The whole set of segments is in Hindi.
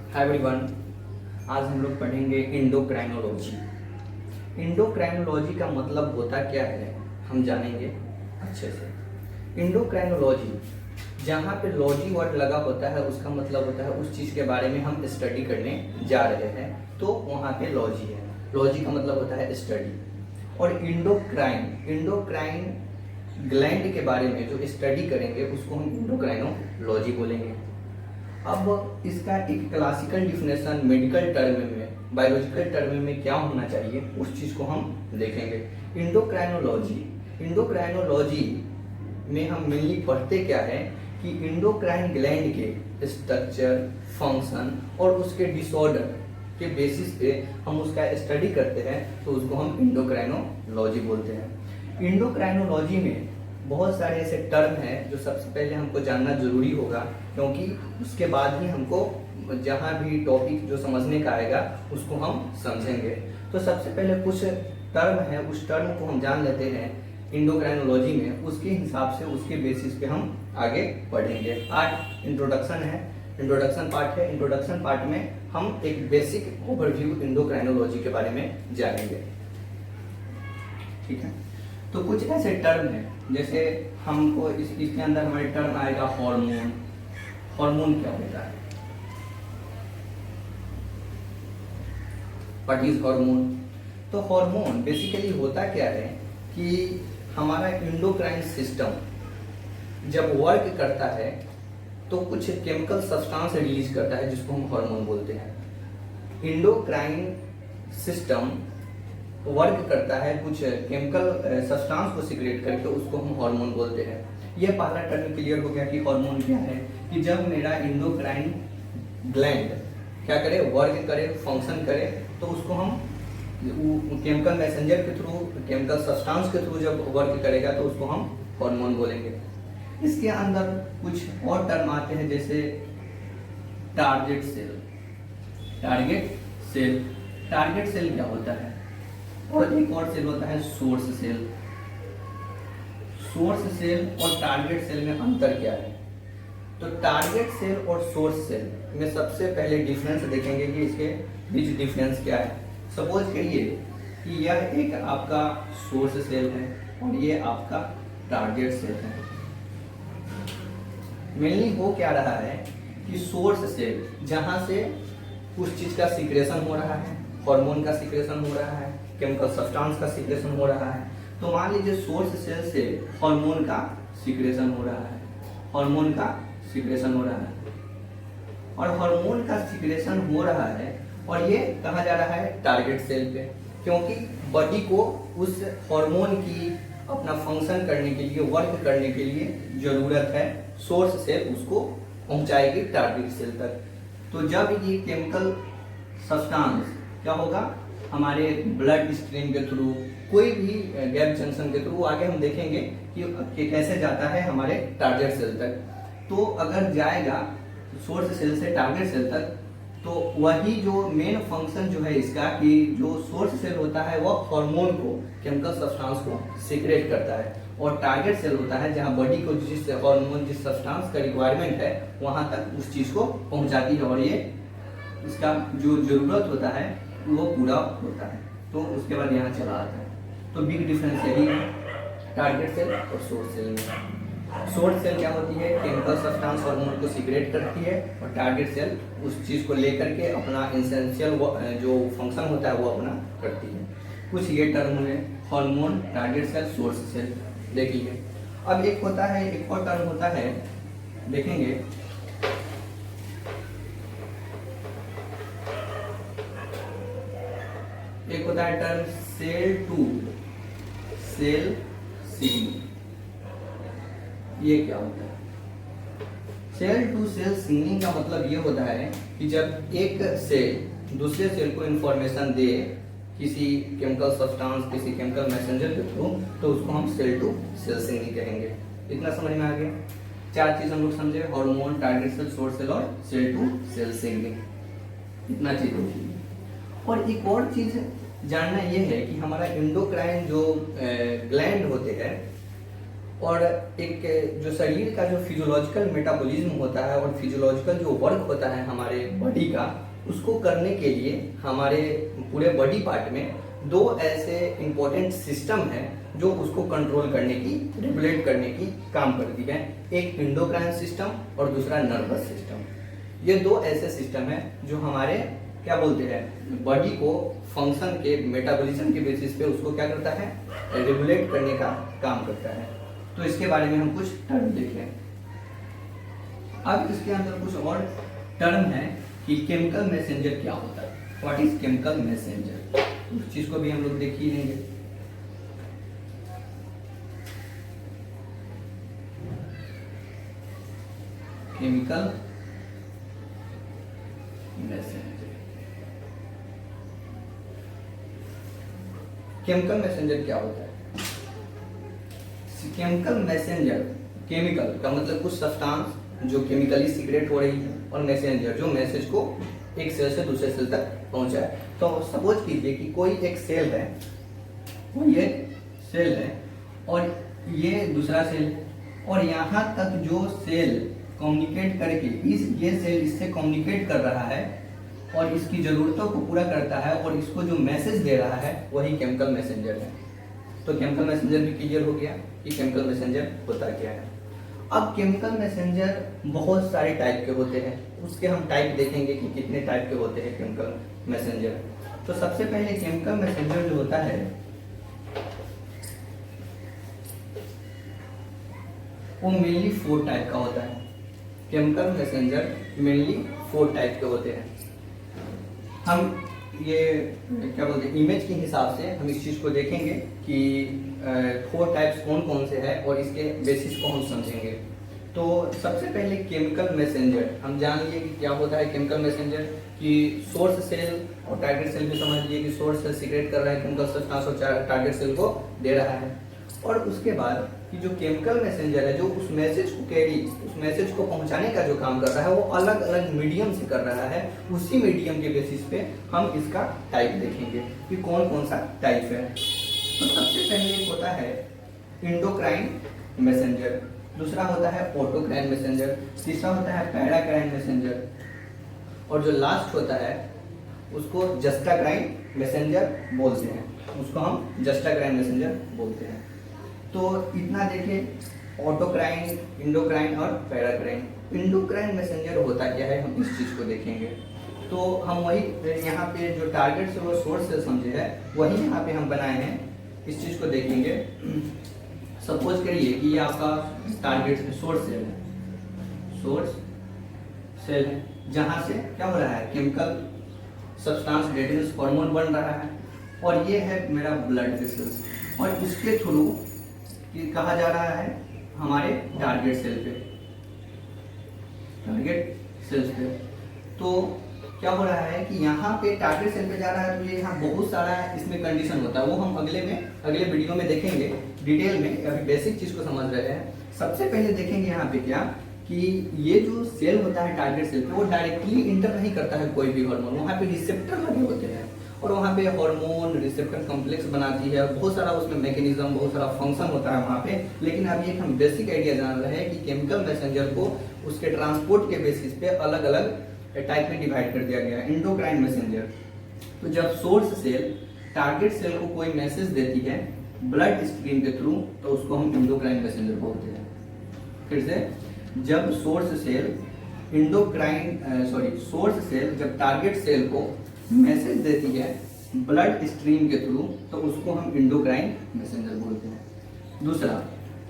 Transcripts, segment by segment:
Hi everyone. आज हम लोग पढ़ेंगे इंडोक्राइनोलॉजी। इंडोक्राइनोलॉजी का मतलब होता क्या है हम जानेंगे अच्छे से। इंडोक्राइनोलॉजी, जहाँ पे लॉजी वर्ड लगा होता है उसका मतलब होता है उस चीज़ के बारे में हम स्टडी करने जा रहे हैं, तो वहाँ पे लॉजी है। लॉजी का मतलब होता है स्टडी। और इंडोक्राइन ग्लैंड के बारे में जो स्टडी करेंगे उसको हम इंडोक्राइनोलॉजी बोलेंगे। अब इसका एक क्लासिकल डिफिनेशन मेडिकल टर्म में, बायोलॉजिकल टर्म में क्या होना चाहिए उस चीज़ को हम देखेंगे। इंडोक्राइनोलॉजी में हम मेनली पढ़ते क्या है कि इंडोक्राइन ग्लैंड के स्ट्रक्चर, फंक्शन और उसके डिसऑर्डर के बेसिस पे हम उसका स्टडी करते हैं, तो उसको हम इंडोक्राइनोलॉजी बोलते हैं। इंडोक्राइनोलॉजी में बहुत सारे ऐसे टर्म हैं जो सबसे पहले हमको जानना जरूरी होगा, क्योंकि उसके बाद ही हमको जहाँ भी टॉपिक जो समझने का आएगा उसको हम समझेंगे। तो सबसे पहले कुछ टर्म है, उस टर्म को हम जान लेते हैं इंडोक्राइनोलॉजी में, उसके हिसाब से उसके बेसिस पे हम आगे पढ़ेंगे। आज इंट्रोडक्शन है, इंट्रोडक्शन पार्ट है। इंट्रोडक्शन पार्ट में हम एक बेसिक ओवरव्यू इंडोक्राइनोलॉजी के बारे में जानेंगे, ठीक है। तो कुछ ऐसे टर्म है, जैसे हमको इसके अंदर हमारे टर्म आएगा हार्मोन। हार्मोन क्या होता है, व्हाट इज हार्मोन? तो हार्मोन बेसिकली होता क्या है कि हमारा इंडोक्राइन सिस्टम जब वर्क करता है तो कुछ केमिकल सब्सटेंस रिलीज करता है जिसको हम हार्मोन बोलते हैं। इंडोक्राइन सिस्टम वर्क करता है कुछ केमिकल सब्सटेंस को सिक्रेट करके, उसको हम हार्मोन बोलते हैं। यह पहला टर्म क्लियर हो गया कि हार्मोन क्या है, कि जब मेरा इंडोक्राइन ग्लैंड क्या करे, वर्क करे, फंक्शन करे, तो उसको हम केमिकल मैसेंजर के थ्रू, केमिकल सब्सटेंस के थ्रू जब वर्क करेगा तो उसको हम हार्मोन बोलेंगे। इसके अंदर कुछ और टर्म आते हैं, जैसे target cell. Target cell, target cell क्या होता है? और एक और सेल होता है सोर्स सेल। सोर्स सेल और टारगेट सेल में अंतर क्या है? तो टारगेट सेल और सोर्स सेल में सबसे पहले डिफरेंस देखेंगे कि इसके बीच डिफरेंस क्या है। सपोज करिए कि यह एक आपका सोर्स सेल है और ये आपका टारगेट सेल है। मेनली हो क्या रहा है कि सोर्स सेल जहां से उस चीज का सिक्रेशन हो रहा है, हार्मोन का सिक्रेशन हो रहा है, केमिकल सब्सटेंस का सिक्रेशन हो रहा है। तो मान लीजिए सोर्स सेल से हार्मोन का सिक्रेशन हो रहा है, हार्मोन का सिक्रेशन हो रहा है, और हार्मोन का सिक्रेशन हो रहा है और ये कहा जा रहा है टारगेट सेल पे, क्योंकि बॉडी को उस हार्मोन की अपना फंक्शन करने के लिए, वर्क करने के लिए जरूरत है। सोर्स सेल उसको पहुंचाएगी टारगेट सेल तक। तो जब ये केमिकल सब्सटेंस क्या होगा, हमारे ब्लड स्ट्रीम के थ्रू, कोई भी गैप जंक्शन के थ्रू, आगे हम देखेंगे कि कैसे जाता है हमारे टारगेट सेल तक। तो अगर जाएगा सोर्स सेल से टारगेट सेल तक, तो वही जो मेन फंक्शन जो है इसका, कि जो सोर्स सेल होता है वो हार्मोन को, केमिकल सब्सटेंस को सीक्रेट करता है, और टारगेट सेल होता है जहां बॉडी को जिस हार्मोन, जिस सब्सटेंस का रिक्वायरमेंट है वहां तक उस चीज को पहुंचाती है, और ये इसका जो जरूरत होता है वो पूरा होता है। तो उसके बाद यहाँ चला आता है। तो बिग डिफरेंस यही है टारगेट सेल और सोर्स सेल में। सोर्स सेल क्या होती है, केमिकल सब्सटेंस हार्मोन को सीक्रेट करती है, और टारगेट सेल उस चीज को लेकर के अपना एसेंशियल जो फंक्शन होता है वो अपना करती है। कुछ ये टर्म हुए, hormone, target cell, source cell. देखिए अब एक होता है, एक और टर्म होता है, देखेंगे एक होता है term cell to cell signalling. ये क्या होता है? सेल टू सेल सिग्नलिंग का मतलब ये होता है कि जब एक सेल दूसरे सेल को इंफॉर्मेशन दे किसी केमिकल सब्सटेंस, किसी केमिकल मैसेंजर के थ्रू, तो उसको हम सेल टू सेल सिग्नलिंग कहेंगे। इतना समझ में आ गया? चार चीज हम लोग समझे, hormone, target cell, source cell और सेल टू सेल सिग्नलिंग। इतना चीज होती है। और एक और चीज जानना यह है कि हमारा इंडोक्राइन जो ग्लैंड होते हैं और एक जो शरीर का जो फिजियोलॉजिकल मेटाबॉलिज्म होता है और फिजियोलॉजिकल जो वर्क होता है हमारे बॉडी का, उसको करने के लिए हमारे पूरे बॉडी पार्ट में दो ऐसे इम्पोर्टेंट सिस्टम हैं जो उसको कंट्रोल करने की, रेगुलेट करने की काम करती है। एक एंडोक्राइन सिस्टम और दूसरा नर्वस सिस्टम। ये दो ऐसे सिस्टम हैं जो हमारे क्या बोलते हैं बॉडी को फंक्शन के मेटाबॉलिज्म के बेसिस पे उसको क्या करता है, रेगुलेट करने का काम करता है। तो इसके बारे में हम कुछ टर्म देखें। अब इसके अंदर कुछ और टर्म है कि केमिकल मैसेंजर क्या होता है, व्हाट इज केमिकल मैसेंजर, उस चीज को भी हम लोग देख ही लेंगे। केमिकल मैसेंजर, केमिकल मैसेंजर क्या होता है? केमिकल मैसेंजर, केमिकल का मतलब कुछ सब्सटेंस जो केमिकली सीक्रेट हो रही है, और मैसेंजर जो मैसेज को एक सेल से दूसरे सेल तक पहुंचाए। तो सपोज कीजिए कि कोई एक सेल है, ये सेल है और ये दूसरा सेल है, और यहाँ तक जो सेल कम्युनिकेट करके ये सेल इससे कम्युनिकेट कर रहा है और इसकी जरूरतों को पूरा करता है और इसको जो मैसेज दे रहा है वही केमिकल मैसेंजर है। तो केमिकल मैसेंजर भी क्लियर हो गया कि केमिकल मैसेंजर होता क्या है। अब केमिकल मैसेंजर बहुत सारे टाइप के होते हैं, उसके हम टाइप देखेंगे कि कितने टाइप के होते हैं केमिकल मैसेंजर। तो सबसे पहले केमिकल मैसेंजर जो होता है वो मेनली 4 टाइप का होता है। केमिकल मैसेंजर मेनली 4 टाइप के होते हैं। हम ये क्या बोलते हैं, इमेज के हिसाब से हम इस चीज को देखेंगे कि 4 टाइप्स कौन कौन से हैं और इसके बेसिस को हम समझेंगे। तो सबसे पहले केमिकल मैसेंजर हम जान लिए कि क्या होता है केमिकल मैसेंजर, कि सोर्स सेल और टारगेट सेल भी समझ लिए कि सोर्स सेल सीक्रेट कर रहा है केमिकल सब्सटेंस और टारगेट सेल को दे रहा है। और उसके बाद कि जो केमिकल मैसेंजर है जो उस मैसेज को कैरी, उस मैसेज को पहुंचाने का जो काम कर रहा है वो अलग अलग मीडियम से कर रहा है। उसी मीडियम के बेसिस पे हम इसका टाइप देखेंगे कि कौन कौन सा टाइप है। तो सबसे पहले एक होता है एंडोक्राइन मैसेंजर, दूसरा होता है ऑटोक्राइन मैसेंजर, तीसरा होता है पैराक्राइन मैसेंजर, और जो लास्ट होता है उसको जस्टाक्राइन मैसेंजर बोलते हैं, उसको हम जस्टाक्राइन मैसेंजर बोलते हैं। तो इतना देखें ऑटोक्राइन, इंडोक्राइन और पैराक्राइन। इंडोक्राइन मैसेंजर होता क्या है हम इस चीज को देखेंगे। तो हम वही यहाँ पे जो टारगेट से वो सोर्स से समझे है वही यहाँ पे हम बनाए हैं, इस चीज को देखेंगे। सपोज करिए कि ये आपका टारगेट सोर्स सेल है, सोर्स सेल है जहाँ से क्या हो रहा है केमिकल सब्सटेंस डेटिंग हार्मोन बन रहा है, और ये है मेरा ब्लड वेसल्स, और इसके थ्रू कहा जा रहा है हमारे टारगेट सेल पे, टारगेट सेल्स पे। तो क्या हो रहा है कि यहाँ पे टारगेट सेल पे जा रहा है, तो ये यहाँ बहुत सारा इसमें कंडीशन होता है, वो हम अगले वीडियो में देखेंगे डिटेल में। अभी बेसिक चीज को समझ रहे हैं। सबसे पहले देखेंगे यहाँ पे क्या कि ये जो सेल होता है टारगेट सेल पे वो डायरेक्टली इंटर नहीं करता है कोई भी हार्मोन, वहाँ पे रिसेप्टर लगे होते हैं और वहाँ पे हार्मोन रिसेप्टर कॉम्प्लेक्स बनाती है, बहुत सारा उसमें मैकेनिज्म, बहुत सारा फंक्शन होता है वहाँ पे। लेकिन अभी एक हम बेसिक आइडिया जान रहे हैं कि केमिकल मैसेंजर को उसके ट्रांसपोर्ट के बेसिस पे अलग अलग टाइप में डिवाइड कर दिया गया है। इंडोक्राइन मैसेंजर, तो जब सोर्स सेल टारगेट सेल को कोई मैसेज देती है ब्लड स्ट्रीम के थ्रू तो उसको हम इंडोक्राइन मैसेंजर बोलते हैं। फिर से, जब सोर्स सेल सोर्स सेल जब टारगेट सेल को मैसेज देती है ब्लड स्ट्रीम के थ्रू तो उसको हम इंडोक्राइन मैसेंजर बोलते हैं। दूसरा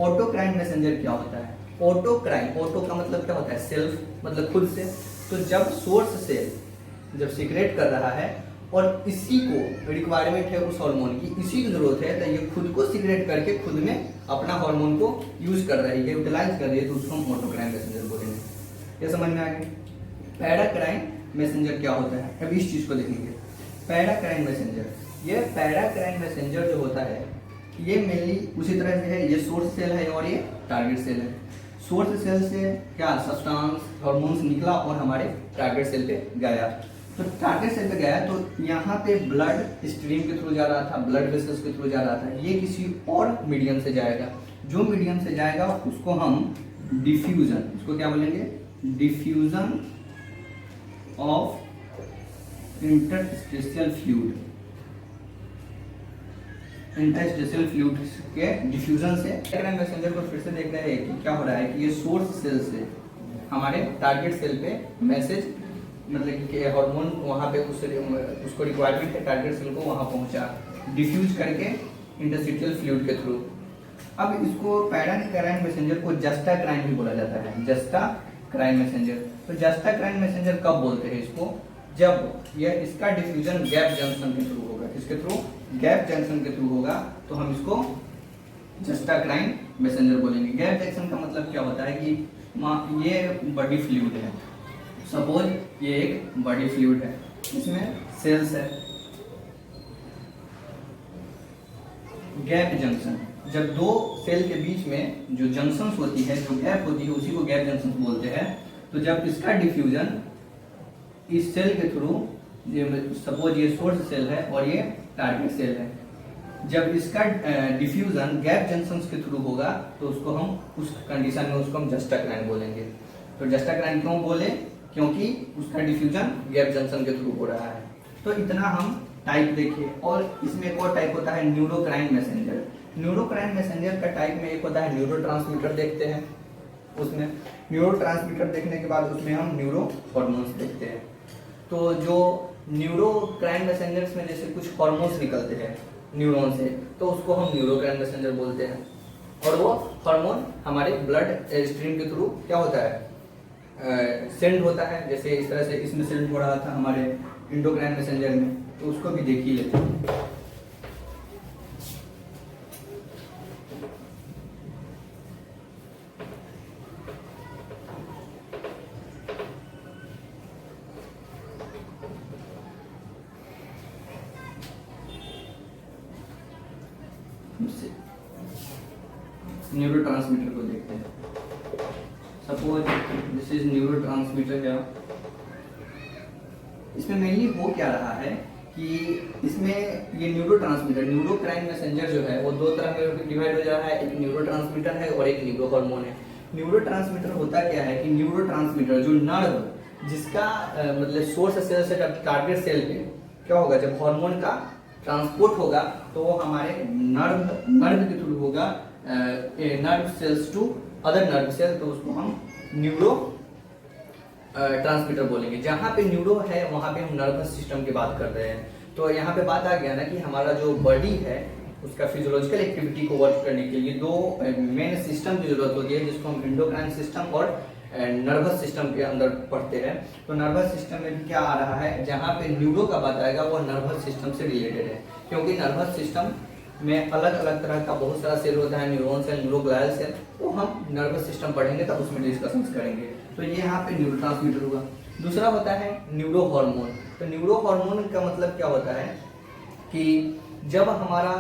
ऑटोक्राइन मैसेंजर क्या होता है? ऑटोक्राइन, ऑटो का मतलब क्या होता है? सेल्फ, मतलब खुद से। तो जब सोर्स सेल जब सीक्रेट कर रहा है और इसी को रिक्वायरमेंट है उस हार्मोन की, इसी की जरूरत है, तो ये खुद को सीक्रेट करके खुद में अपना हार्मोन को यूज कर रही है, यूटिलाइज कर रही है, तो उसको हम ऑटोक्राइन मैसेंजर बोलेंगे। ये समझ में आ गया? पैराक्राइन मैसेंजर क्या होता है, अब इस चीज को देखेंगे। पैराक्राइन मैसेंजर, ये पैराक्राइन मैसेंजर जो होता है ये मेनली उसी तरह से है, ये सोर्स सेल है और ये टारगेट सेल है। सोर्स सेल से क्या सब्सटेंस हार्मोन्स निकला और हमारे टारगेट सेल पे गया, तो टारगेट सेल पे गया तो यहाँ पे ब्लड स्ट्रीम के थ्रू जा रहा था, ब्लड वेसल्स के थ्रू जा रहा था, ये किसी और मीडियम से जाएगा जो मीडियम से जाएगा उसको हम डिफ्यूजन, उसको क्या बोलेंगे, diffusion of interstitial fluid, interstitial fluid के डिफ्यूजन से मैसेंजर को फिर से देख रहे हैं कि क्या हो रहा है कि ये सोर्स सेल से हमारे टारगेट सेल पे मैसेज, मतलब कि हार्मोन वहाँ पे उसको रिक्वायरमेंट है टारगेट सेल को वहाँ पहुँचा, डिफ्यूज करके इंटरस्टिशियल फ्लूइड के थ्रू। अब इसको पैरानिक्राइन मैसेंजर को जस्टाक्राइन भी बोला जाता है, जस्टाक्राइन मैसेंजर। तो जस्टाक्राइन मैसेंजर कब बोलते हैं इसको, जब यह इसका डिफ्यूजन गैप जंक्शन के थ्रू होगा, किसके थ्रू, गैप जंक्शन के थ्रू होगा, तो हम इसको जस्टाक्राइन मैसेंजर बोलेंगे। गैप जंक्शन का मतलब क्या होता है कि ये बॉडी फ्लूइड है, सपोज ये एक बॉडी फ्लूइड है, इसमें सेल्स है, गैप जंक्शन, जब दो सेल के बीच में जो जंक्शंस होती है, जो गैप होती है, उसी को गैप जंक्शन बोलते हैं। तो जब इसका डिफ्यूजन इस सेल के थ्रू, सपोज ये सोर्स सेल है और ये टारगेट सेल है, जब इसका डिफ्यूजन गैप जंक्शंस के थ्रू होगा तो उसको हम, उस कंडीशन में उसको हम जस्टाक्राइन बोलेंगे। तो जस्टाक्राइन क्यों बोले, क्योंकि उसका डिफ्यूजन गैप जंक्शन के थ्रू हो रहा है। तो इतना हम टाइप देखिए। और इसमें एक और टाइप होता है न्यूरोक्राइन मैसेंजर। न्यूरोक्राइन मैसेंजर का टाइप में एक होता है न्यूरोट्रांसमीटर, देखते हैं उसमें न्यूरोट्रांसमीटर देखने के बाद उसमें हम न्यूरो हार्मोन्स देखते हैं। तो जो न्यूरोक्राइन मैसेंजर्स में जैसे कुछ हार्मोन्स निकलते हैं न्यूरॉन से, तो उसको हम न्यूरोक्राइन मैसेंजर बोलते हैं। और वो हार्मोन हमारे ब्लड स्ट्रीम के थ्रू क्या होता है, सेंड होता है। जैसे इस तरह से इसमें सेंड हो रहा था हमारे एंडोक्राइन मैसेंजर में, तो उसको भी देख ही लेते हैं। न्यूरोट्रांसमीटर को देखते हैं। सपोज दिस इज न्यूरोट्रांसमीटर है। इसमें मेनली हो क्या रहा है कि इसमें ये न्यूरोट्रांसमीटर, न्यूरोक्राइन मैसेंजर जो है वो दो तरह में डिवाइड हो जा रहा है, एक न्यूरोट्रांसमीटर है और एक न्यूरो हार्मोन है। न्यूरोट्रांसमीटर होता क्या है कि न्यूरोट्रांसमीटर जो नर्व, जिसका मतलब सोर्स सेल से टारगेट सेल पे क्या होगा, जब हार्मोन का ट्रांसपोर्ट होगा तो वो हमारे नर्व के थ्रू होगा, nerve cells to other nerve cell, तो उसको हम न्यूरो ट्रांसमीटर बोलेंगे। जहाँ पे न्यूरो है वहाँ पे हम नर्वस सिस्टम की बात कर रहे हैं। तो यहाँ पे बात आ गया ना कि हमारा जो बॉडी है उसका फिजियोलॉजिकल एक्टिविटी को वर्क करने के लिए दो मेन सिस्टम की जरूरत होती है, जिसको हम एंडोक्राइन सिस्टम और नर्वस सिस्टम के अंदर पढ़ते हैं। तो नर्वस सिस्टम में भी क्या आ रहा है, जहाँ पे न्यूरो का बात आएगा वो नर्वस सिस्टम से रिलेटेड है, क्योंकि नर्वस सिस्टम में अलग अलग तरह का बहुत सारा सेल होता है, न्यूरॉन सेल, न्यूरोग्लायल सेल। तो हम नर्वस सिस्टम पढ़ेंगे तब उसमें डिस्कशन करेंगे। तो ये यहाँ पे न्यूरोट्रांसमीटर हुआ। दूसरा होता है न्यूरो हार्मोन। तो न्यूरो हार्मोन का मतलब क्या होता है कि जब हमारा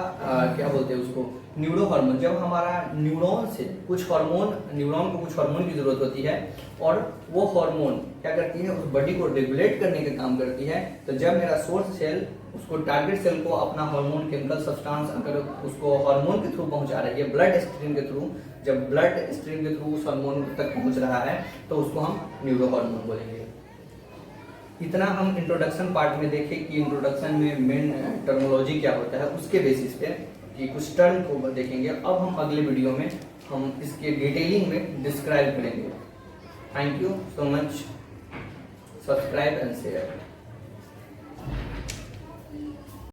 क्या बोलते हैं उसको, न्यूरो हार्मोन, जब हमारा न्यूरॉन से कुछ हार्मोन, न्यूरॉन को कुछ हार्मोन की जरूरत होती है और वो हार्मोन क्या करती है, उस बॉडी को रेगुलेट करने का काम करती है। तो जब मेरा सोर्स सेल उसको टारगेट सेल को अपना हार्मोन, केमिकल सब्सटेंस अगर उसको हार्मोन के थ्रू पहुंचा रही है, ब्लड स्ट्रीम के थ्रू, जब ब्लड स्ट्रीम के थ्रू उस हार्मोन तक पहुंच रहा है तो उसको हम न्यूरो हार्मोन बोलेंगे। इतना हम इंट्रोडक्शन पार्ट में देखें कि इंट्रोडक्शन में मेन टर्मोलॉजी क्या होता है, उसके बेसिस पे कि कुछ टर्म को देखेंगे। अब हम अगले वीडियो में हम इसके डिटेलिंग में डिस्क्राइब करेंगे। Thank you so much, subscribe and share.